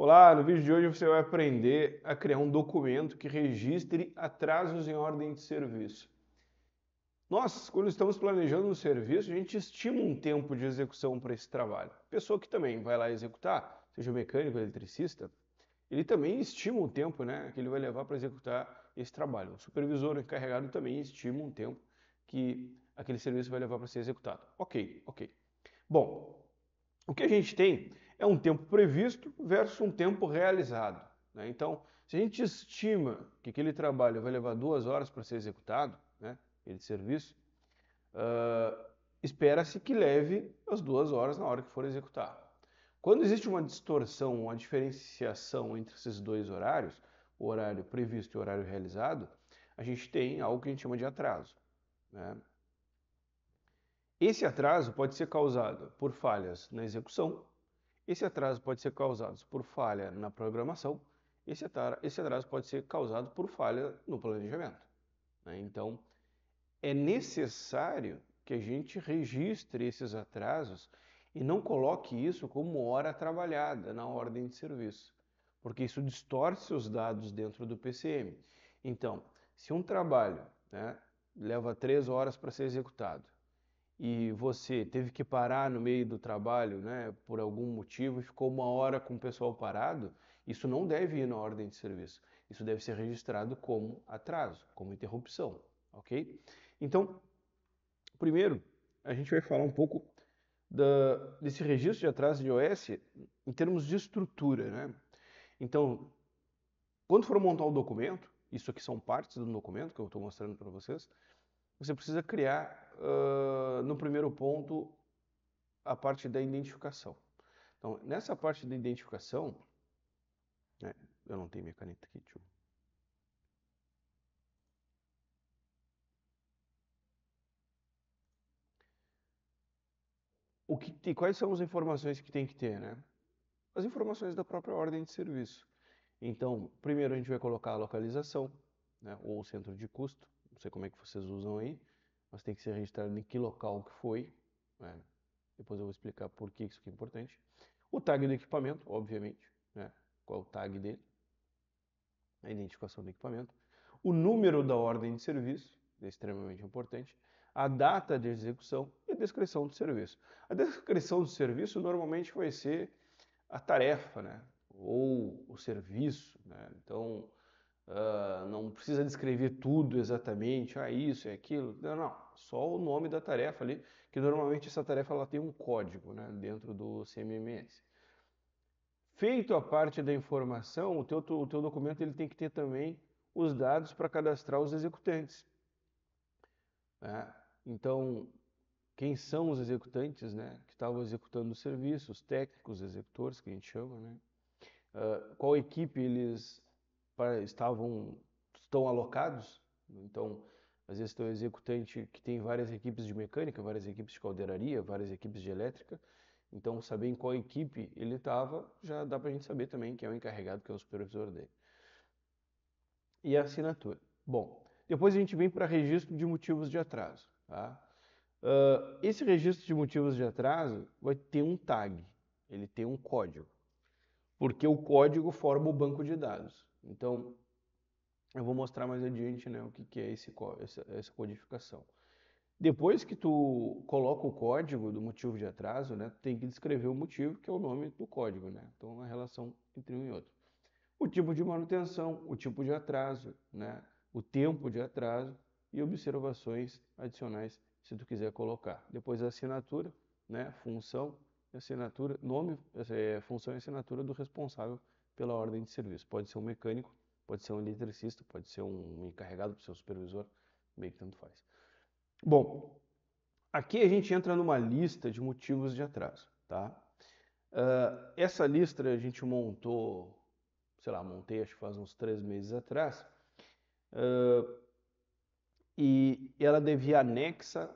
Olá, no vídeo de hoje você vai aprender a criar um documento que registre atrasos em ordem de serviço. Nós, quando estamos planejando um serviço, a gente estima um tempo de execução para esse trabalho. A pessoa que também vai lá executar, seja o mecânico, o eletricista, ele também estima o tempo, que ele vai levar para executar esse trabalho. O supervisor encarregado também estima um tempo que aquele serviço vai levar para ser executado. Ok. Bom, o que a gente tem é um tempo previsto versus um tempo realizado, né? Então, se a gente estima que aquele trabalho vai levar 2 horas para ser executado, né, aquele serviço, espera-se que leve as 2 horas na hora que for executar. Quando existe uma distorção, uma diferenciação entre esses dois horários, o horário previsto e o horário realizado, a gente tem algo que a gente chama de atraso, né? Esse atraso pode ser causado por falhas na execução. Esse atraso pode ser causado por falha na programação. Esse atraso pode ser causado por falha no planejamento, né? Então, é necessário que a gente registre esses atrasos e não coloque isso como hora trabalhada na ordem de serviço, porque isso distorce os dados dentro do PCM. Então, se um trabalho, né, leva 3 horas para ser executado, e você teve que parar no meio do trabalho, né, por algum motivo e ficou 1 hora com o pessoal parado, isso não deve ir na ordem de serviço. Isso deve ser registrado como atraso, como interrupção, ok? Então, primeiro, a gente vai falar um pouco desse registro de atraso de OS em termos de estrutura, né? Então, quando for montar o documento, isso aqui são partes do documento que eu estou mostrando para vocês, você precisa criar, no primeiro ponto, a parte da identificação. Então, nessa parte da identificação, né, eu não tenho minha caneta aqui, deixa eu... Quais são as informações que tem que ter, né? As informações da própria ordem de serviço. Então, primeiro a gente vai colocar a localização, né, ou o centro de custo, não sei como é que vocês usam aí, mas tem que ser registrado em que local que foi, né? Depois eu vou explicar por que isso aqui é importante. O tag do equipamento, obviamente, né? Qual é o tag dele, a identificação do equipamento. O número da ordem de serviço, é extremamente importante. A data de execução e a descrição do serviço. A descrição do serviço normalmente vai ser a tarefa, né? Ou o serviço, né? Então, não precisa descrever tudo exatamente, isso é aquilo. Não, só o nome da tarefa ali, que normalmente essa tarefa ela tem um código, né, dentro do CMMS. Feito a parte da informação, o teu documento ele tem que ter também os dados para cadastrar os executantes, né? Então, quem são os executantes, né, que estavam executando o serviço, os técnicos, executores, que a gente chama, né? Qual equipe eles estão alocados. Então, às vezes tem um executante que tem várias equipes de mecânica, várias equipes de caldeiraria, várias equipes de elétrica. Então, saber em qual equipe ele estava, já dá para a gente saber também quem é o encarregado, quem é o supervisor dele. E a assinatura. Bom, depois a gente vem para registro de motivos de atraso, tá? Esse registro de motivos de atraso vai ter um tag, ele tem um código, porque o código forma o banco de dados. Então, eu vou mostrar mais adiante, né, o que é essa codificação. Depois que tu coloca o código do motivo de atraso, né, tem que descrever o motivo, que é o nome do código, né? Então, a relação entre um e outro. O tipo de manutenção, o tipo de atraso, né, o tempo de atraso e observações adicionais, se tu quiser colocar. Depois a assinatura, né, função, assinatura, nome, função e assinatura do responsável pela ordem de serviço. Pode ser um mecânico, pode ser um eletricista, pode ser um encarregado do seu supervisor, meio que tanto faz. Bom, aqui a gente entra numa lista de motivos de atraso, tá? Essa lista a gente montou, sei lá, montei acho que faz uns 3 meses atrás, e ela devia anexa,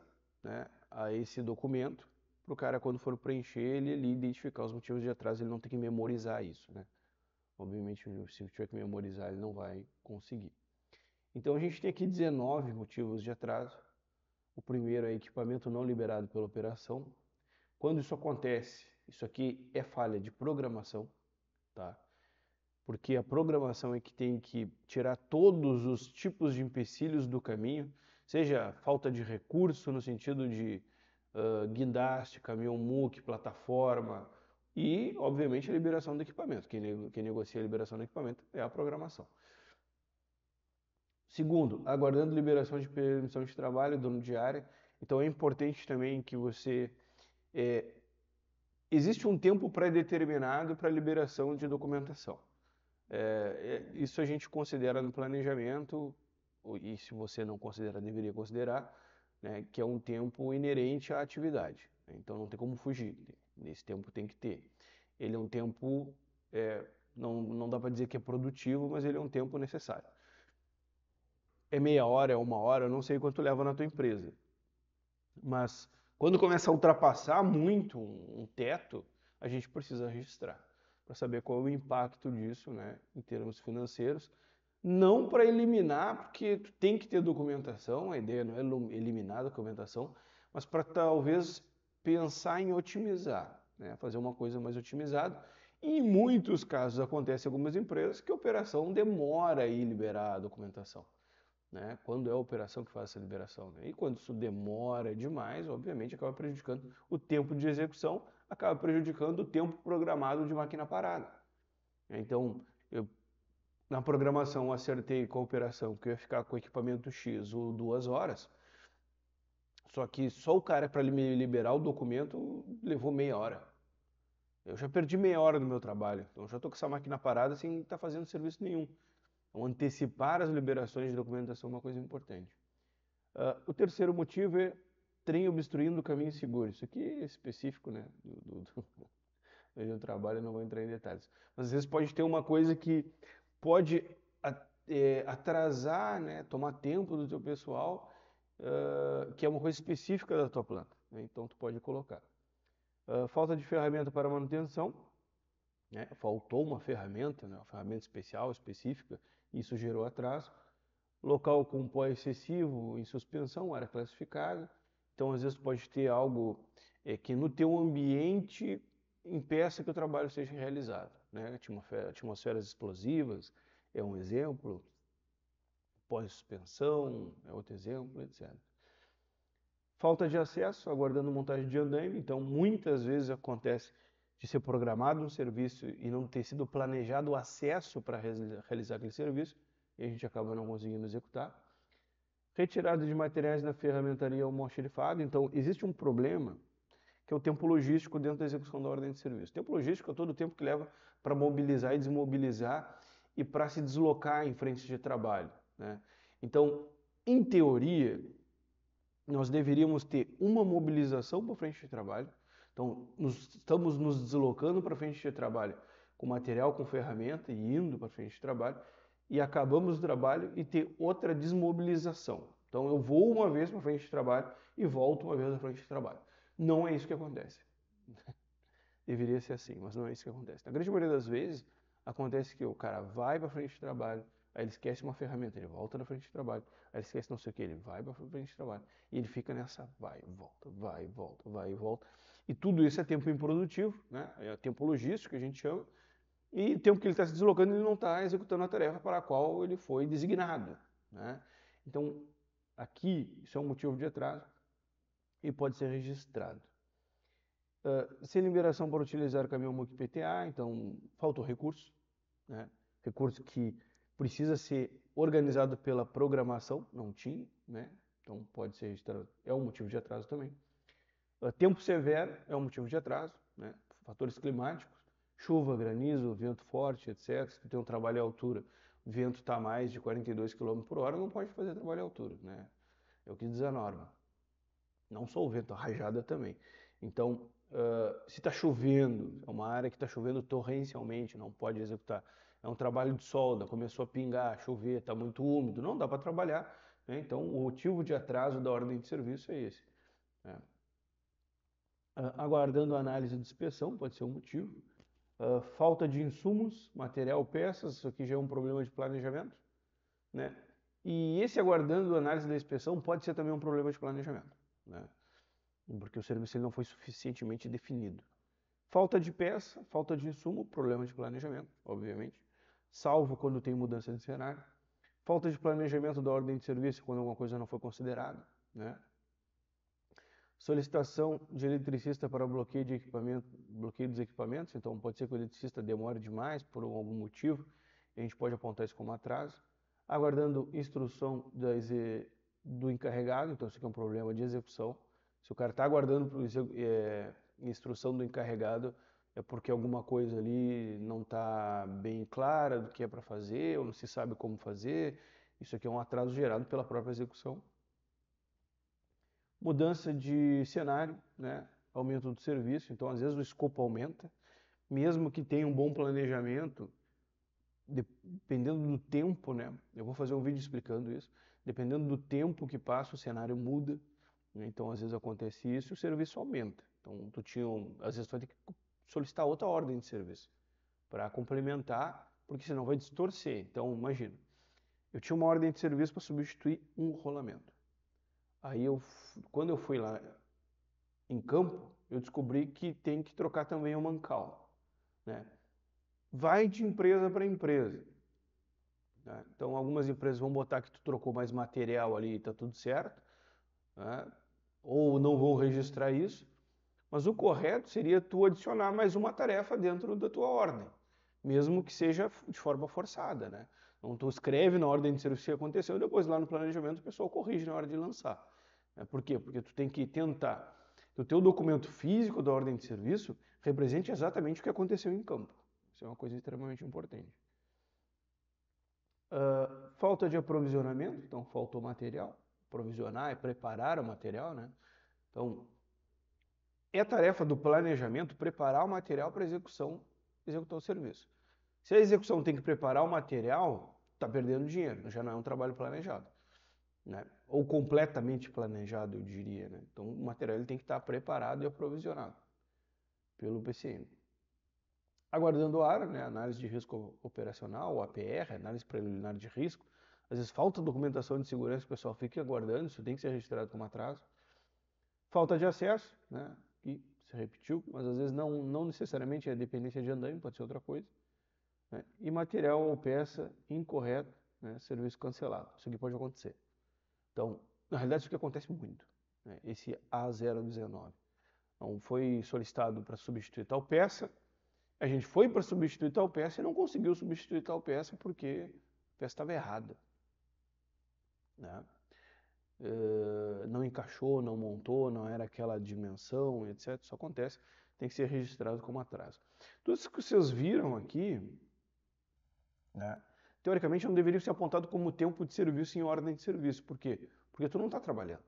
né, a esse documento, para o cara quando for preencher, ele identificar os motivos de atraso, ele não tem que memorizar isso, né? Obviamente, se tiver que memorizar, ele não vai conseguir. Então a gente tem aqui 19 motivos de atraso. O primeiro é equipamento não liberado pela operação. Quando isso acontece, isso aqui é falha de programação, tá? porque a programação é que tem que tirar todos os tipos de empecilhos do caminho, seja falta de recurso no sentido de guindaste, caminhão MOOC, plataforma e, obviamente, a liberação do equipamento. Quem negocia a liberação do equipamento é a programação. Segundo, aguardando liberação de permissão de trabalho, dono de área. Então é importante também que você... existe um tempo pré-determinado para a liberação de documentação. Isso a gente considera no planejamento, e se você não considera, deveria considerar, né, que é um tempo inerente à atividade. Então não tem como fugir, nesse tempo tem que ter. Ele é um tempo, não dá para dizer que é produtivo, mas ele é um tempo necessário. É meia hora, é uma hora, eu não sei quanto leva na tua empresa. Mas quando começa a ultrapassar muito um teto, a gente precisa registrar para saber qual é o impacto disso, né, em termos financeiros. Não para eliminar, porque tu tem que ter documentação, a ideia não é eliminar a documentação, mas para talvez pensar em otimizar, né, fazer uma coisa mais otimizada. E em muitos casos acontece em algumas empresas que a operação demora a ir liberar a documentação, né? Quando é a operação que faz essa liberação, né? E quando isso demora demais, obviamente acaba prejudicando o tempo de execução, acaba prejudicando o tempo programado de máquina parada. Então, na programação acertei com a operação que eu ia ficar com o equipamento X ou 2 horas, só que só o cara para me liberar o documento levou meia hora. Eu já perdi meia hora do meu trabalho, então já estou com essa máquina parada sem estar fazendo serviço nenhum. Então, antecipar as liberações de documentação é uma coisa importante. O terceiro motivo é trem obstruindo o caminho seguro. Isso aqui é específico, né, onde eu trabalho, eu não vou entrar em detalhes. Mas às vezes pode ter uma coisa que pode atrasar, né, tomar tempo do teu pessoal, que é uma coisa específica da tua planta, né? Então tu pode colocar. Falta de ferramenta para manutenção, né? Faltou uma ferramenta, né, uma ferramenta especial, específica, isso gerou atraso. Local com pó excessivo em suspensão, área classificada. Então, às vezes, pode ter algo que no teu ambiente impeça que o trabalho seja realizado, né? Atmosferas explosivas é um exemplo, pós-suspensão é outro exemplo, etc. Falta de acesso, aguardando montagem de andaime. Então, muitas vezes acontece de ser programado um serviço e não ter sido planejado o acesso para realizar aquele serviço, e a gente acaba não conseguindo executar. Retirada de materiais da ferramentaria almoxarifada. Então, existe um problema, que é o tempo logístico dentro da execução da ordem de serviço. O tempo logístico é todo o tempo que leva para mobilizar e desmobilizar e para se deslocar em frente de trabalho, né? Então, em teoria, nós deveríamos ter uma mobilização para frente de trabalho. Então, estamos nos deslocando para frente de trabalho com material, com ferramenta e indo para frente de trabalho, e acabamos o trabalho e ter outra desmobilização. Então, eu vou uma vez para frente de trabalho e volto uma vez para frente de trabalho. Não é isso que acontece. Deveria ser assim, mas não é isso que acontece. Na grande maioria das vezes, acontece que o cara vai para frente de trabalho, aí ele esquece uma ferramenta, ele volta na frente de trabalho, aí ele esquece não sei o que, ele vai para frente de trabalho, e ele fica nessa vai e volta, vai e volta, vai e volta. E tudo isso é tempo improdutivo, né? É tempo logístico que a gente chama, e tempo que ele está se deslocando, ele não está executando a tarefa para a qual ele foi designado, né? Então, aqui, isso é um motivo de atraso e pode ser registrado. Sem liberação para utilizar o caminhão MOOC PTA, então faltou recurso, né? Recurso que precisa ser organizado pela programação, não tinha, né? Então pode ser registrado, é um motivo de atraso também. Tempo severo é um motivo de atraso, né? Fatores climáticos, chuva, granizo, vento forte, etc. Se tu tem um trabalho à altura, o vento está a mais de 42 km por hora, não pode fazer trabalho à altura, né? É o que diz a norma. Não só o vento, a rajada também. Então, se está chovendo, é uma área que está chovendo torrencialmente, não pode executar. É um trabalho de solda, começou a pingar, chover, está muito úmido, não dá para trabalhar, né? Então, o motivo de atraso da ordem de serviço é esse, né? Aguardando a análise de inspeção, pode ser um motivo. Falta de insumos, material, peças, isso aqui já é um problema de planejamento, né? E esse aguardando a análise da inspeção pode ser também um problema de planejamento, né? Porque o serviço ele não foi suficientemente definido. Falta de peça, falta de insumo, problema de planejamento, obviamente. salvo quando tem mudança de cenário. Falta de planejamento da ordem de serviço quando alguma coisa não foi considerada, né? Solicitação de eletricista para bloqueio de equipamento, bloqueio dos equipamentos, então pode ser que o eletricista demore demais por algum motivo, e a gente pode apontar isso como atraso. Aguardando instrução do encarregado, então isso aqui é um problema de execução. Se o cara está aguardando instrução do encarregado, é porque alguma coisa ali não está bem clara do que é para fazer, ou não se sabe como fazer. Isso aqui é um atraso gerado pela própria execução. Mudança de cenário, né? Aumento do serviço, então às vezes o escopo aumenta, mesmo que tenha um bom planejamento, dependendo do tempo, né? Eu vou fazer um vídeo explicando isso. Dependendo do tempo que passa, o cenário muda, né? Então às vezes acontece isso e o serviço aumenta. Então às vezes tu vai ter que solicitar outra ordem de serviço para complementar, porque senão vai distorcer. Então imagina, eu tinha uma ordem de serviço para substituir um rolamento. Aí quando eu fui lá em campo, eu descobri que tem que trocar também o mancal, né? Vai de empresa para empresa, né? Então algumas empresas vão botar que tu trocou mais material ali e tá tudo certo, né? Ou não vão registrar isso, mas o correto seria tu adicionar mais uma tarefa dentro da tua ordem, mesmo que seja de forma forçada, né? Então tu escreve na ordem de serviço o que aconteceu, depois lá no planejamento o pessoal corrige na hora de lançar. Por quê? Porque tu tem que tentar que o teu documento físico da ordem de serviço represente exatamente o que aconteceu em campo. Isso é uma coisa extremamente importante. Falta de aprovisionamento, então faltou material. Provisionar é preparar o material, né? Então, é tarefa do planejamento preparar o material para executar o serviço. Se a execução tem que preparar o material, está perdendo dinheiro, já não é um trabalho planejado, né? Ou completamente planejado, eu diria, né? Então, o material ele tem que estar preparado e aprovisionado pelo PCM. Aguardando a área, né, análise de risco operacional, APR, análise preliminar de risco. Às vezes falta documentação de segurança, o pessoal fica aguardando, isso tem que ser registrado como atraso. Falta de acesso, né, que se repetiu, mas às vezes não necessariamente é dependência de andaime, pode ser outra coisa. Né? E material ou peça incorreto, né, serviço cancelado. Isso aqui pode acontecer. Então, na realidade, isso aqui acontece muito, né, esse A019. Então, foi solicitado para substituir tal peça, a gente foi para substituir tal peça e não conseguiu substituir tal peça porque a peça estava errada, né? Não encaixou, não montou, não era aquela dimensão, etc. Isso acontece, tem que ser registrado como atraso. Tudo isso que vocês viram aqui, né, teoricamente não deveria ser apontado como tempo de serviço em ordem de serviço. Por quê? Porque tu não está trabalhando,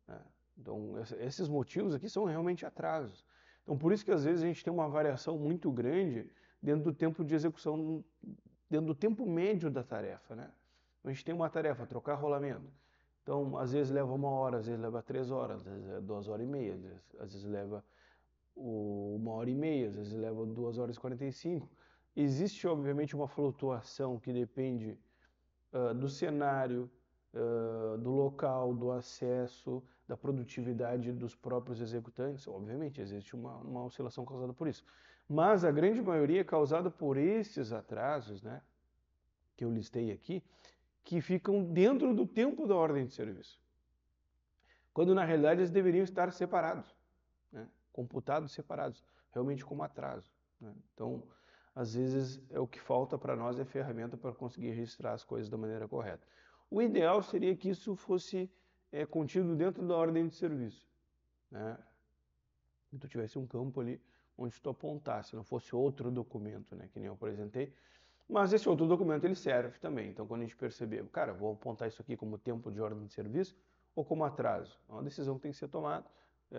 né? Então, esses motivos aqui são realmente atrasos. Então, por isso que às vezes a gente tem uma variação muito grande dentro do tempo de execução, dentro do tempo médio da tarefa, né? A gente tem uma tarefa, trocar rolamento. Então, às vezes leva 1 hora, às vezes leva 3 horas, às vezes é 2 horas e meia, às vezes leva 1 hora e meia, às vezes leva 2 horas e 45. Existe, obviamente, uma flutuação que depende do cenário, do local, do acesso, da produtividade dos próprios executantes. Obviamente, existe uma oscilação causada por isso. Mas a grande maioria é causada por esses atrasos, né, que eu listei aqui, que ficam dentro do tempo da ordem de serviço. Quando na realidade eles deveriam estar separados, né, computados separados, realmente como atraso, né? Então, às vezes o que falta para nós é ferramenta para conseguir registrar as coisas da maneira correta. O ideal seria que isso fosse contido dentro da ordem de serviço, né? Que tu tivesse um campo ali onde tu apontasse, não fosse outro documento, né, que nem eu apresentei. Mas esse outro documento ele serve também. Então, quando a gente perceber, cara, vou apontar isso aqui como tempo de ordem de serviço ou como atraso, é uma decisão que tem que ser tomada.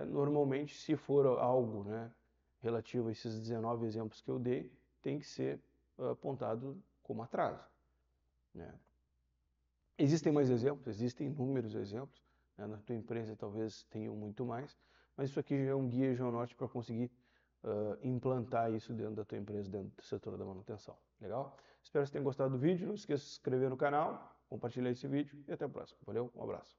Normalmente, se for algo, né, relativo a esses 19 exemplos que eu dei, tem que ser apontado como atraso, né? Existem mais exemplos, existem inúmeros exemplos, né? Na tua empresa talvez tenham muito mais, mas isso aqui já é um guia, já é um norte para conseguir implantar isso dentro da tua empresa, dentro do setor da manutenção. Legal? Espero que você tenha gostado do vídeo, não esqueça de se inscrever no canal, compartilhar esse vídeo e até a próxima. Valeu, um abraço.